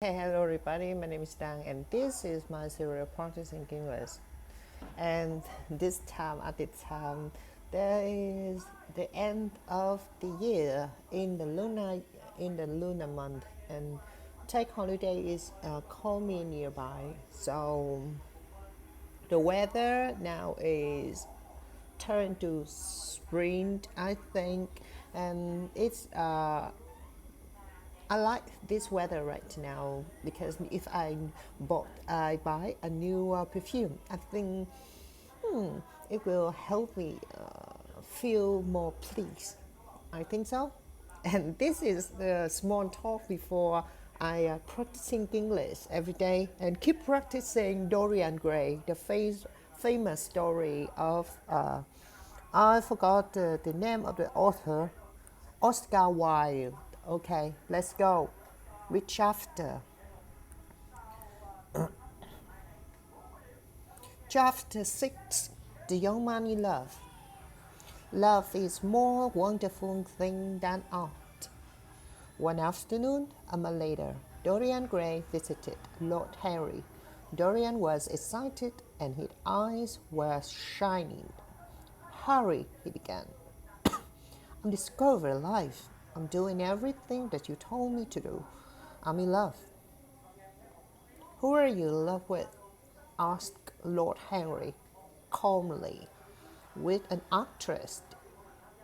Hey, hello everybody. My name is Dang, and this is my serial practicing English. And this time, at this time, there is the end of the year in the lunar month, and take holiday is coming nearby. So the weather now is turned to spring, I think, and it's I like this weather right now because if I buy a new perfume, I think it will help me feel more pleased. I think so. And this is the small talk before I practicing English every day and keep practicing Dorian Gray, the famous story of I forgot the name of the author, Oscar Wilde. Okay, let's go. Read chapter. Chapter 6. The Young Man in Love. Love is more wonderful thing than art. One afternoon, a month later, Dorian Gray visited Lord Henry. Dorian was excited and his eyes were shining. Harry, he began. I'm discovering life. I'm doing everything that you told me to do. I'm in love. Who are you in love with? Asked Lord Henry calmly. With an actress.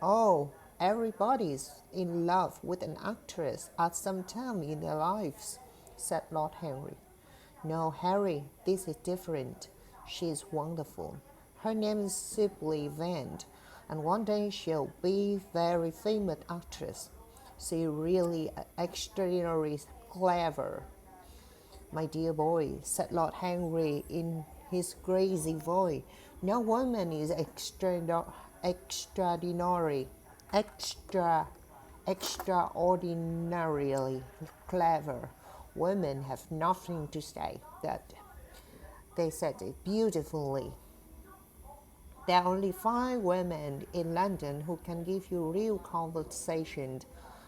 Oh, everybody's in love with an actress at some time in their lives, said Lord Henry. No, Harry, this is different. She is wonderful. Her name is Sibyl Vane, and one day she'll be a very famous actress. She really extraordinarily clever. My dear boy, said Lord Henry in his crazy voice, no woman is extraordinary, extra, extraordinarily clever. Women have nothing to say. That they said it beautifully. There are only 5 women in London who can give you real conversation.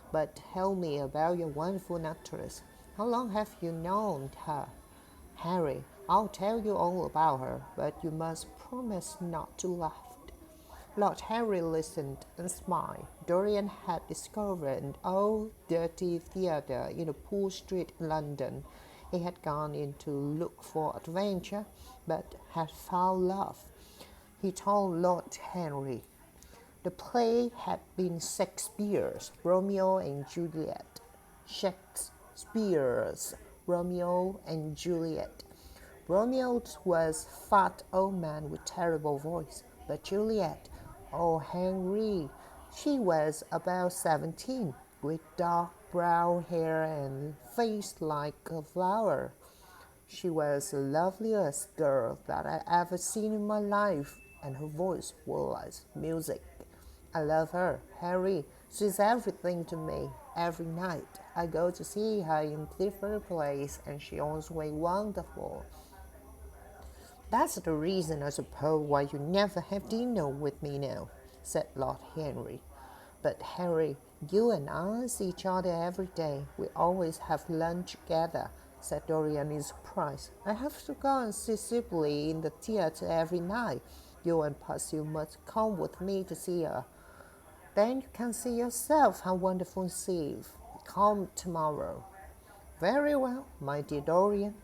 But tell me about your wonderful actress. How long have you known her? Harry, I'll tell you all about her, but you must promise not to laugh. Lord Harry listened and smiled. Dorian had discovered an old, dirty theatre in a poor street in London. He had gone in to look for adventure, but had found love. He told Lord Henry. The play had been Shakespeare's Romeo and Juliet. Shakespeare's Romeo and Juliet. Romeo was fat old man with terrible voice, but Juliet, oh Henry, she was about 17, with dark brown hair and face like a flower. She was the loveliest girl that I ever seen in my life, and her voice was like music. I love her, Harry. She's everything to me. Every night I go to see her in different places, and she always wonderful. That's the reason, I suppose, why you never have dinner with me now, said Lord Henry. But Harry, you and I see each other every day. We always have lunch together, said Dorian in surprise. I have to go and see Sibyl in the theatre every night. You and Percy must come with me to see her. Then you can see yourself how wonderful she is. Come tomorrow. Very well, my dear Dorian.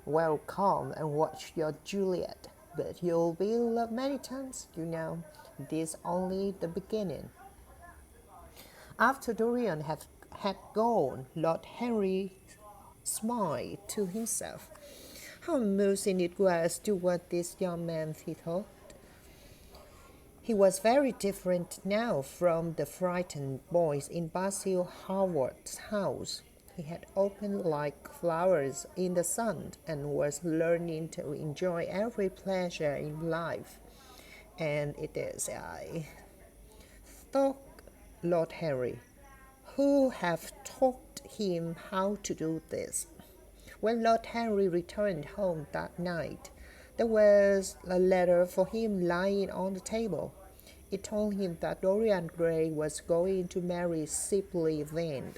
Well, come and watch your Juliet. But you'll be in love many times, you know. This is only the beginning. After Dorian had gone, Lord Henry smiled to himself. How amusing it was to watch this young man, he thought. He was very different now from the frightened boys in Basil Hallward's house. He had opened like flowers in the sun and was learning to enjoy every pleasure in life. And it is I thought, Lord Henry, who have taught him how to do this. When Lord Henry returned home that night, there was a letter for him lying on the table. It told him that Dorian Gray was going to marry Sibyl Vane.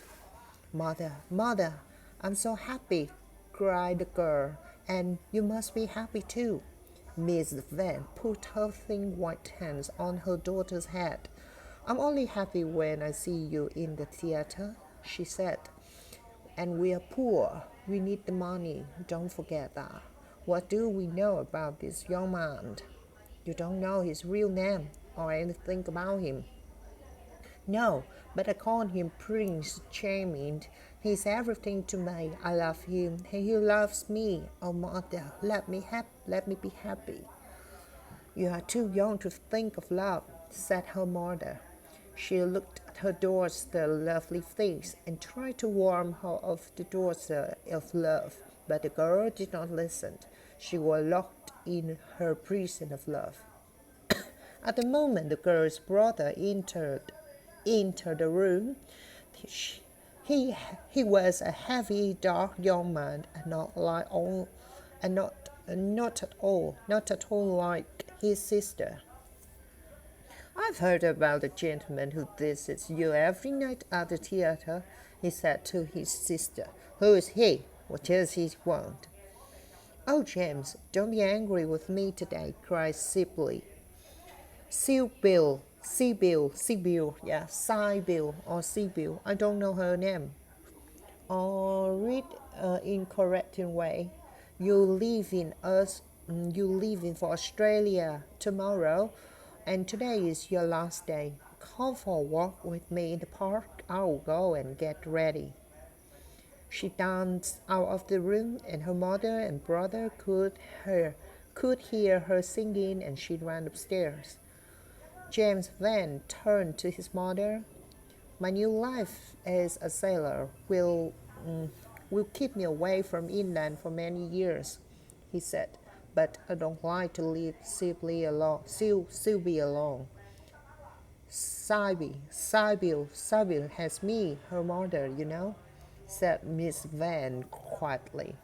Mother, I'm so happy, cried the girl, and you must be happy too. Miss Van put her thin white hands on her daughter's head. I'm only happy when I see you in the theater, she said. And we are poor. We need the money. Don't forget that. What do we know about this young man? You don't know his real name or anything about him. No, but I call him Prince Charming. He's everything to me. I love him, and he loves me. Oh, mother, let me be happy. You are too young to think of love, said her mother. She looked at her daughter's lovely face and tried to warm her of the daughter of love, but the girl did not listen. She was locked in her prison of love. At the moment the girl's brother entered the room, he was a heavy, dark young man, and not at all like his sister. I've heard about the gentleman who visits you every night at the theater, he said to his sister. Who is he? What does he want? Oh, James, don't be angry with me today, cried Sibyl. Sibyl, I don't know her name. Or read incorrect way. You leave in for Australia tomorrow, and today is your last day. Come for a walk with me in the park. I'll go and get ready. She danced out of the room, and her mother and brother could hear her singing, and she ran upstairs. James Van turned to his mother. My new life as a sailor will keep me away from England for many years, he said, but I don't like to leave Sylvie alone. Sybil has me, her mother, you know, said Miss Van quietly.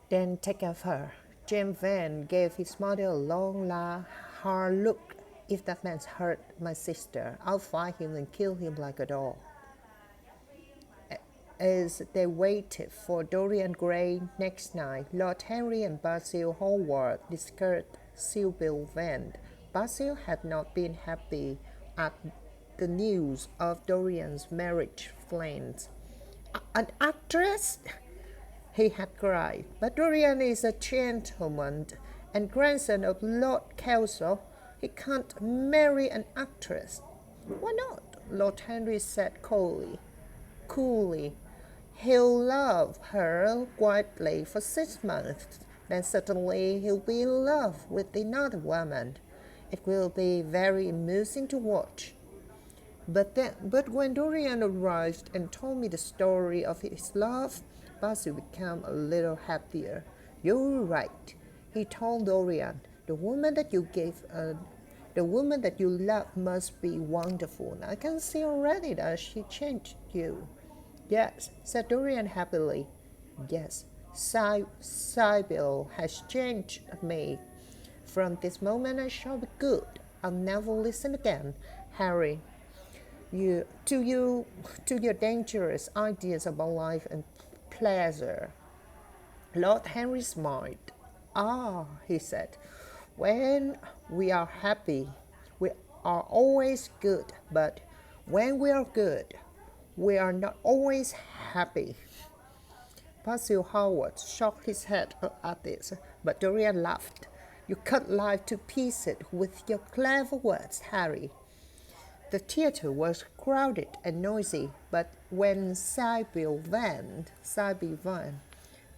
Then take care of her. James Van gave his mother a long, hard look. If that man's hurt my sister, I'll find him and kill him like a dog. As they waited for Dorian Gray next night, Lord Henry and Basil Hallward discussed Sybil Van. Basil had not been happy at the news of Dorian's marriage plans. An actress? He had cried. But Dorian is a gentleman and grandson of Lord Kelso. He can't marry an actress. Why not? Lord Henry said coolly. He'll love her quietly for 6 months. Then suddenly he'll be in love with another woman. It will be very amusing to watch. But when Dorian arrived and told me the story of his love, Basil became a little happier. You're right, he told Dorian. The woman that you love must be wonderful. I can see already that she changed you. Yes, said Dorian happily. Yes, Sybil has changed me. From this moment I shall be good. I'll never listen again, Harry. To your dangerous ideas about life and pleasure. Lord Henry smiled. Ah, he said, when we are happy, we are always good, but when we are good, we are not always happy. Basil Hallward shook his head at this, but Dorian laughed. You cut life to pieces with your clever words, Harry. The theatre was crowded and noisy, but when Sybil Van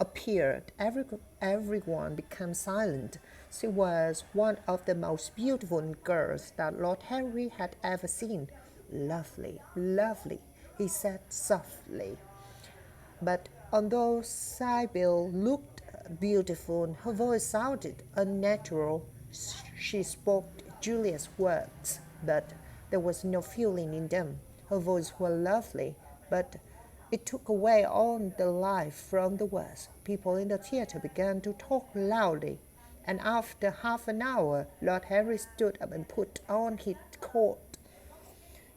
appeared, everyone became silent. She was one of the most beautiful girls that Lord Henry had ever seen. Lovely, lovely, he said softly. But although Sybil looked beautiful, her voice sounded unnatural. She spoke Julia's words, but there was no feeling in them. Her voice was lovely, but it took away all the life from the words. People in the theatre began to talk loudly, and after half an hour, Lord Henry stood up and put on his coat.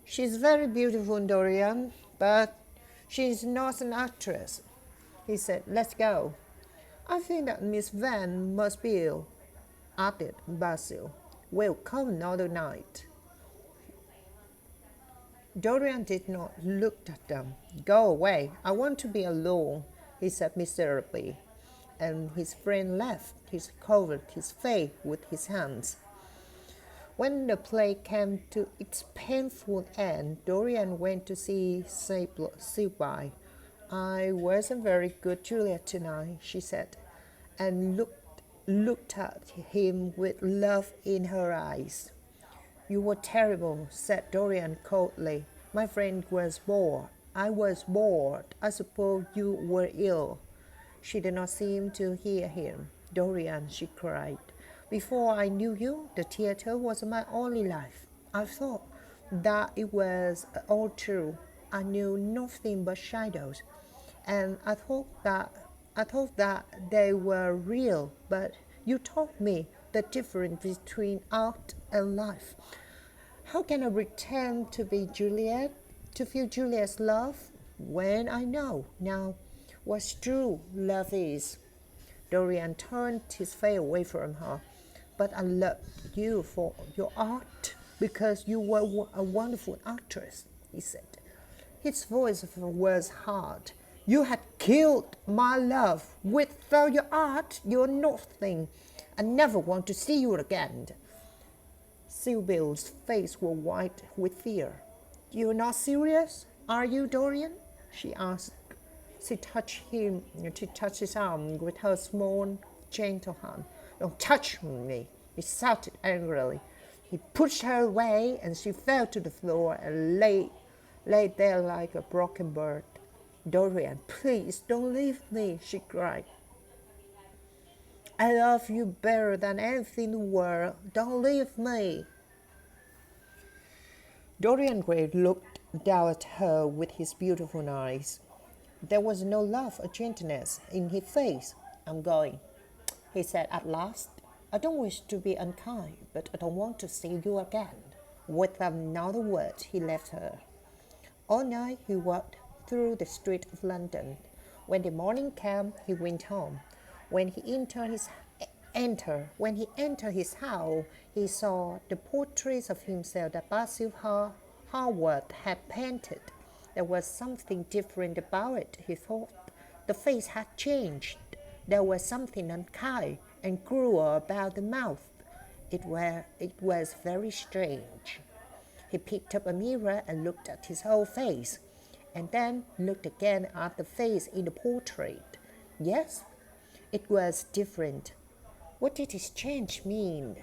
She's very beautiful, Dorian, but she's not an actress. He said, let's go. I think that Miss Van must be ill, added Basil. We'll come another night. Dorian did not look at them. Go away. I want to be alone, he said miserably. And his friend left. He covered his face with his hands. When the play came to its painful end, Dorian went to see Sybil. I wasn't very good, Juliet, tonight, she said, and looked at him with love in her eyes. You were terrible, said Dorian coldly. My friend was bored. I was bored. I suppose you were ill. She did not seem to hear him. Dorian, she cried. Before I knew you, the theater was my only life. I thought that it was all true. I knew nothing but shadows, and I thought that they were real. But you taught me the difference between art and life. How can I pretend to be Juliet, to feel Juliet's love, when I know now what true love is? Dorian turned his face away from her. But I loved you for your art, because you were a wonderful actress, he said. His voice was hard. You had killed my love. Without your art, you're nothing. I never want to see you again. Sybil's face was white with fear. You're not serious, are you, Dorian? She asked. She touched his arm with her small, gentle hand. Don't touch me, he shouted angrily. He pushed her away, and she fell to the floor and lay there like a broken bird. Dorian, please don't leave me, she cried. I love you better than anything in the world. Don't leave me. Dorian Gray looked down at her with his beautiful eyes. There was no love or gentleness in his face. I'm going, he said at last. I don't wish to be unkind, but I don't want to see you again. Without another word, he left her. All night he walked through the streets of London. When the morning came, he went home. When he entered his house, he saw the portraits of himself that Basil Hallward had painted. There was something different about it, he thought. The face had changed. There was something unkind and cruel about the mouth. It was very strange. He picked up a mirror and looked at his whole face, and then looked again at the face in the portrait. Yes, it was different. What did this change mean?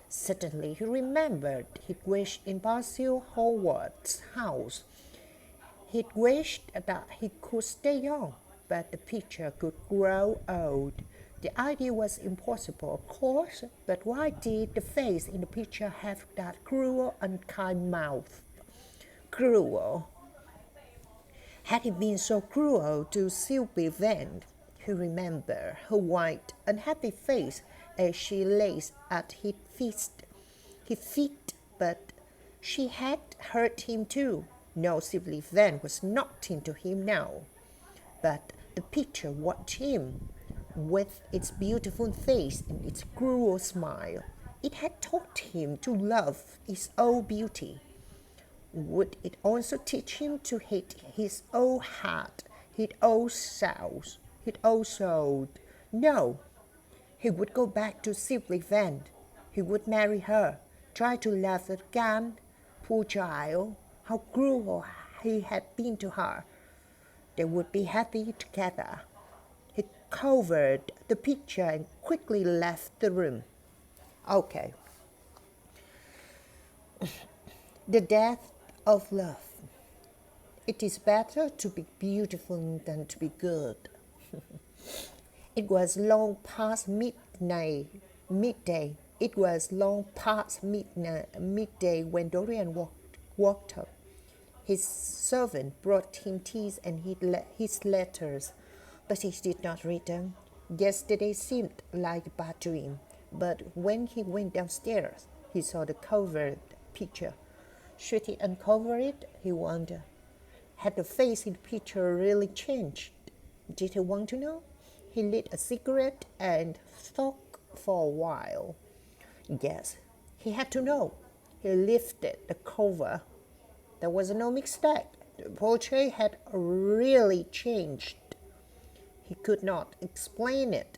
Suddenly he remembered he'd wished in Basil Hallward's house. He'd wished that he could stay young, but the picture could grow old. The idea was impossible, of course, but why did the face in the picture have that cruel, unkind mouth? Cruel. Had it been so cruel to Sybil Van? He remembered her white, unhappy face as she lay at his feet, but she had hurt him too. No, Sybil Van was not into him now, but the picture watched him, with its beautiful face and its cruel smile. It had taught him to love his own beauty. Would it also teach him to hate his own heart, his own soul? No. He would go back to Sybil Van. He would marry her, try to love her again. Poor child, how cruel he had been to her. They would be happy together. He covered the picture and quickly left the room. Okay. The death of love. It is better to be beautiful than to be good. It was long past midday. It was long past midday when Dorian woke up. His servant brought him tea and his letters, but he did not read them. Yesterday seemed like a bad dream, but when he went downstairs, he saw the covered picture. Should he uncover it? He wondered. Had the face in the picture really changed? Did he want to know? He lit a cigarette and thought for a while. Yes, he had to know. He lifted the cover. There was no mistake. The portrait had really changed. He could not explain it,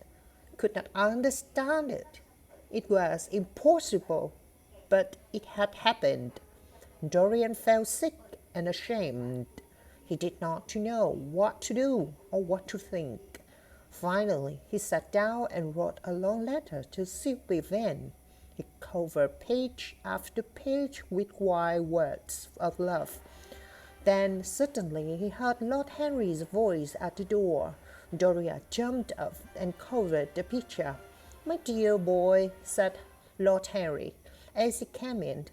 could not understand it. It was impossible, but it had happened. Dorian felt sick and ashamed. He did not know what to do or what to think. Finally, he sat down and wrote a long letter to Sylvie Van. He covered page after page with wild words of love. Then suddenly he heard Lord Henry's voice at the door. Dorian jumped up and covered the picture. "My dear boy," said Lord Henry, as he came in,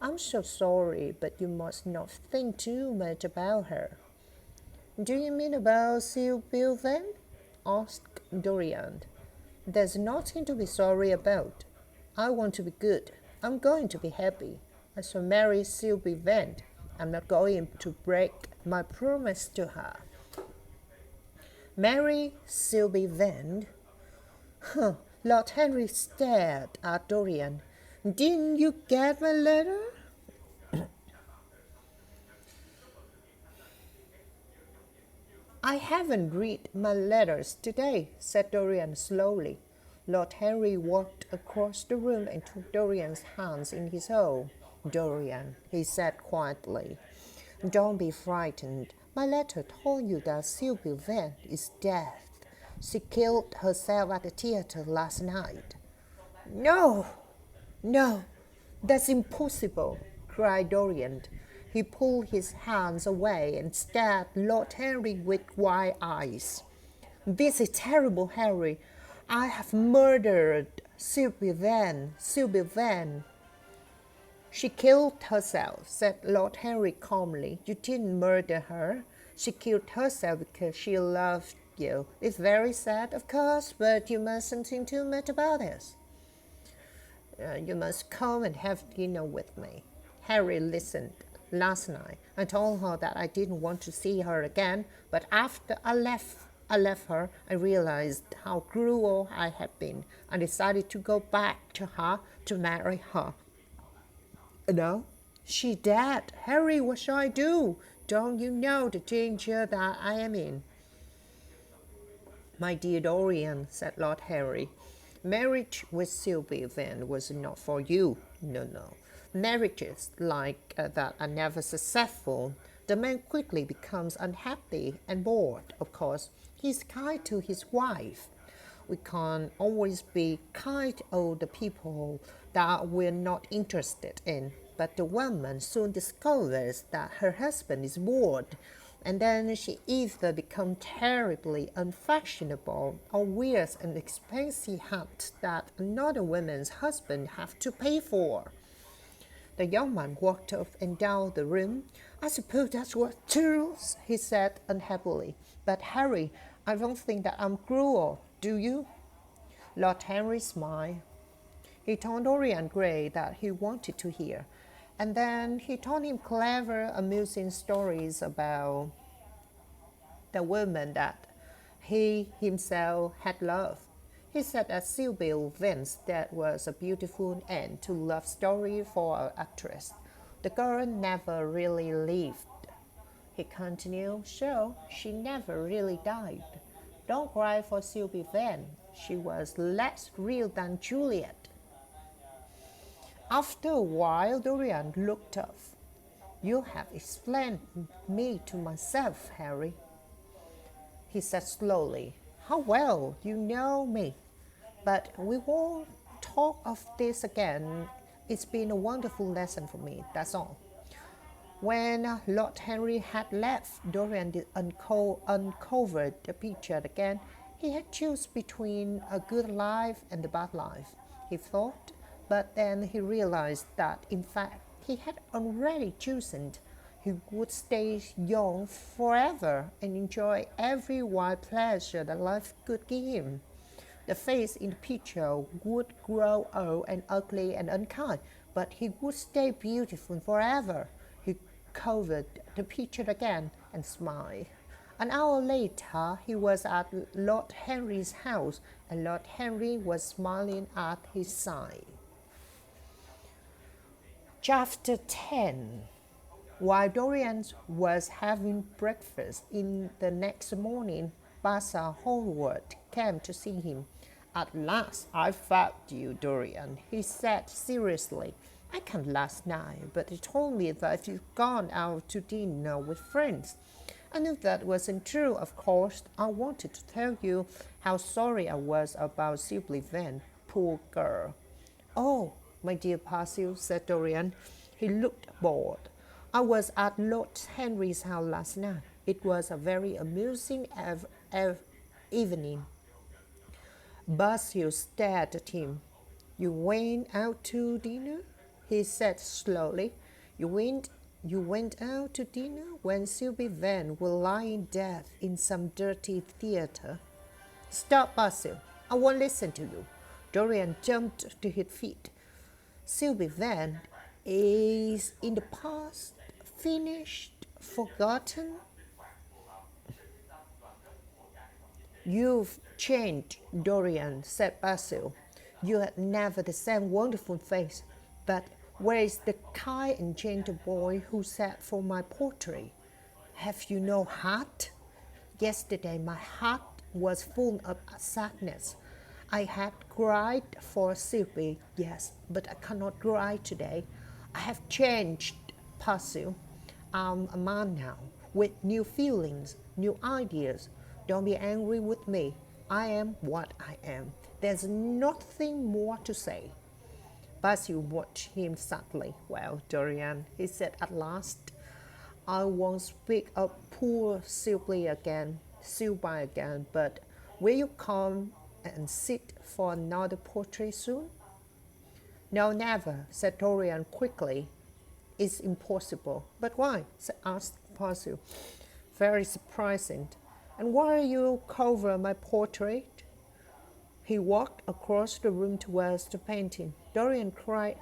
"I'm so sorry, but you must not think too much about her." "Do you mean about Sylvie Van?" asked Dorian. "There's nothing to be sorry about. I want to be good. I'm going to be happy. I shall marry Sylvie Van. I'm not going to break my promise to her." "Marry Sylvie Van?" Lord Henry stared at Dorian. "Didn't you get my letter?" "I haven't read my letters today," said Dorian slowly. Lord Henry walked across the room and took Dorian's hands in his own. "Dorian," he said quietly, "don't be frightened. My letter told you that Sylvie Van is dead. She killed herself at the theater last night." "No, no, that's impossible," cried Dorian. He pulled his hands away and stared at Lord Henry with wide eyes. "This is terrible, Harry. I have murdered Sylvie Van. Sylvie Van." "She killed herself," said Lord Henry calmly. "You didn't murder her. She killed herself because she loved you. It's very sad, of course, but you mustn't think too much about it. You must come and have dinner with me. Harry listened. Last night, I told her that I didn't want to see her again, but after I left her, I realized how cruel I had been. I decided to go back to her, to marry her. No, she dead. Harry, what shall I do? Don't you know the danger that I am in?" "My dear Dorian," said Lord Henry, "marriage with Sylvie Van was not for you. No. Marriages like that are never successful. The man quickly becomes unhappy and bored. Of course, he's kind to his wife. We can't always be kind to the people that we're not interested in. But the woman soon discovers that her husband is bored, and then she either becomes terribly unfashionable or wears an expensive hat that another woman's husband has to pay for." The young man walked up and down the room. "I suppose that's what true," he said unhappily. "But Harry, I don't think that I'm cruel, do you?" Lord Henry smiled. He told Dorian Gray that he wanted to hear, and then he told him clever, amusing stories about the woman that he himself had loved. He said that Sylvie Van's death was a beautiful end to love story for an actress. The girl never really lived. He continued, "So she never really died. Don't cry for Sylvie Van. She was less real than Juliet." After a while, Dorian looked up. "You have explained me to myself, Harry," he said slowly. "How well you know me. But we won't talk of this again. It's been a wonderful lesson for me, that's all." When Lord Henry had left, Dorian uncovered the picture again. He had chosen between a good life and a bad life, he thought, but then he realized that in fact he had already chosen. He would stay young forever and enjoy every wild pleasure that life could give him. The face in the picture would grow old and ugly and unkind, but he would stay beautiful forever. covered the picture again and smiled. An hour later, he was at Lord Henry's house, and Lord Henry was smiling at his side. Chapter 10. While Dorian was having breakfast in the next morning, Basil Hallward came to see him. At last I found you, Dorian, he said seriously. I came last night, but they told me that you'd gone out to dinner with friends. I knew that wasn't true, of course. I wanted to tell you how sorry I was about Sibyl Vane, poor girl. Oh, my dear Basil, said Dorian. He looked bored. I was at Lord Henry's house last night. It was a very amusing evening. Basil stared at him. You went out to dinner? He said slowly. You went out to dinner when Sibyl Vane was lying dead in some dirty theatre. Stop, Basil. I won't listen to you. Dorian jumped to his feet. Sibyl Vane is in the past, finished, forgotten. You've changed, Dorian, said Basil. You had never the same wonderful face, but where is the kind and gentle boy who sat for my portrait? Have you no heart? Yesterday my heart was full of sadness. I had cried for Sylvie, yes, but I cannot cry today. I have changed, Basil. I'm a man now, with new feelings, new ideas. Don't be angry with me. I am what I am. There's nothing more to say. Basil watched him sadly. Well, Dorian, he said at last, I won't speak of poor Sylvie again, but will you come and sit for another portrait soon? No, never, said Dorian quickly. It's impossible. But why? Asked Basil. Very surprising. And why you cover my portrait? He walked across the room towards the painting. Dorian cried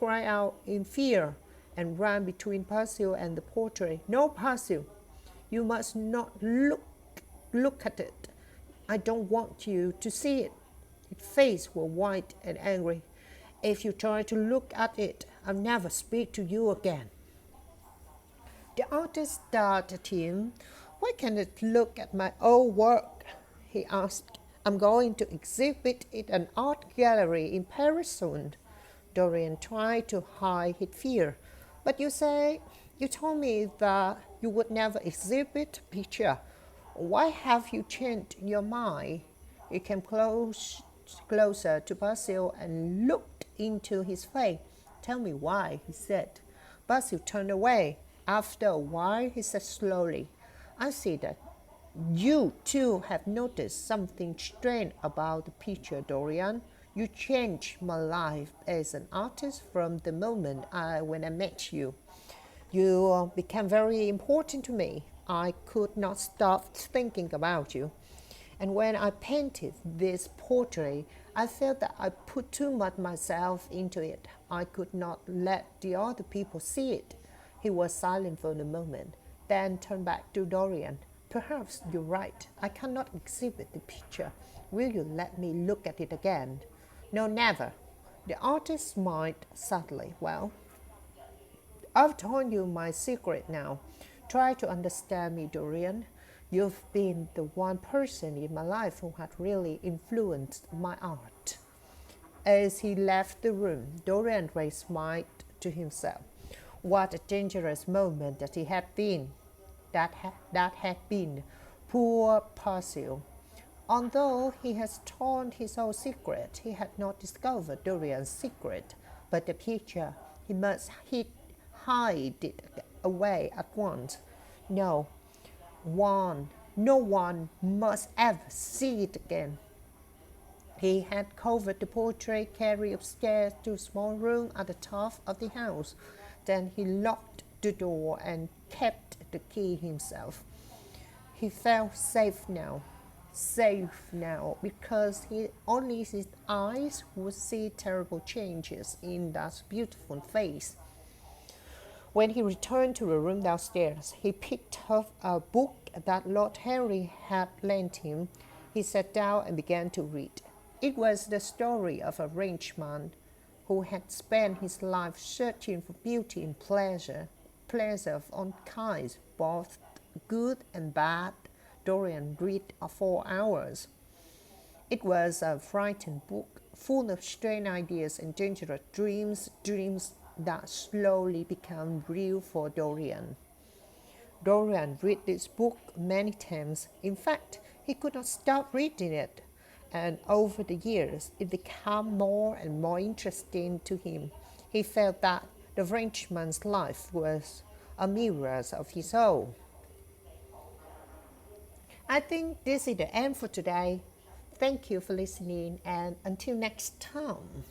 out in fear and ran between Basil and the portrait. No, Basil, you must not look at it. I don't want you to see it. His face was white and angry. If you try to look at it, I'll never speak to you again. The artist stared at him. Why can't it look at my old work? He asked. I'm going to exhibit it in an art gallery in Paris soon. Dorian tried to hide his fear. But you told me that you would never exhibit a picture. Why have you changed your mind? He came closer to Basil and looked into his face. Tell me why, he said. Basil turned away. After a while, he said slowly, I see that you too have noticed something strange about the picture, Dorian. You changed my life as an artist from the moment when I met you. You became very important to me. I could not stop thinking about you. And when I painted this portrait, I felt that I put too much myself into it. I could not let the other people see it. He was silent for a moment, then turned back to Dorian. Perhaps you're right. I cannot exhibit the picture. Will you let me look at it again? No, never. The artist smiled sadly. Well, I've told you my secret now. Try to understand me, Dorian. You've been the one person in my life who had really influenced my art. As he left the room, Dorian Gray smiled to himself. What a dangerous moment that had been. Poor Basil. Although he has told his own secret, he had not discovered Dorian's secret. But the picture, he must hide it away at once. No one must ever see it again. He had covered the portrait, carried upstairs to a small room at the top of the house. Then he locked the door and kept the key himself. He felt safe now, because only his eyes would see terrible changes in that beautiful face. When he returned to the room downstairs, he picked up a book that Lord Henry had lent him. He sat down and began to read. It was the story of a rich man who had spent his life searching for beauty and pleasure of all kinds, both good and bad. Dorian read for hours. It was a frightened book, full of strange ideas and dangerous dreams that slowly became real for Dorian. Dorian read this book many times. In fact, he could not stop reading it. And over the years, it became more and more interesting to him. He felt that the Frenchman's life was a mirror of his own. I think this is the end for today. Thank you for listening, and until next time.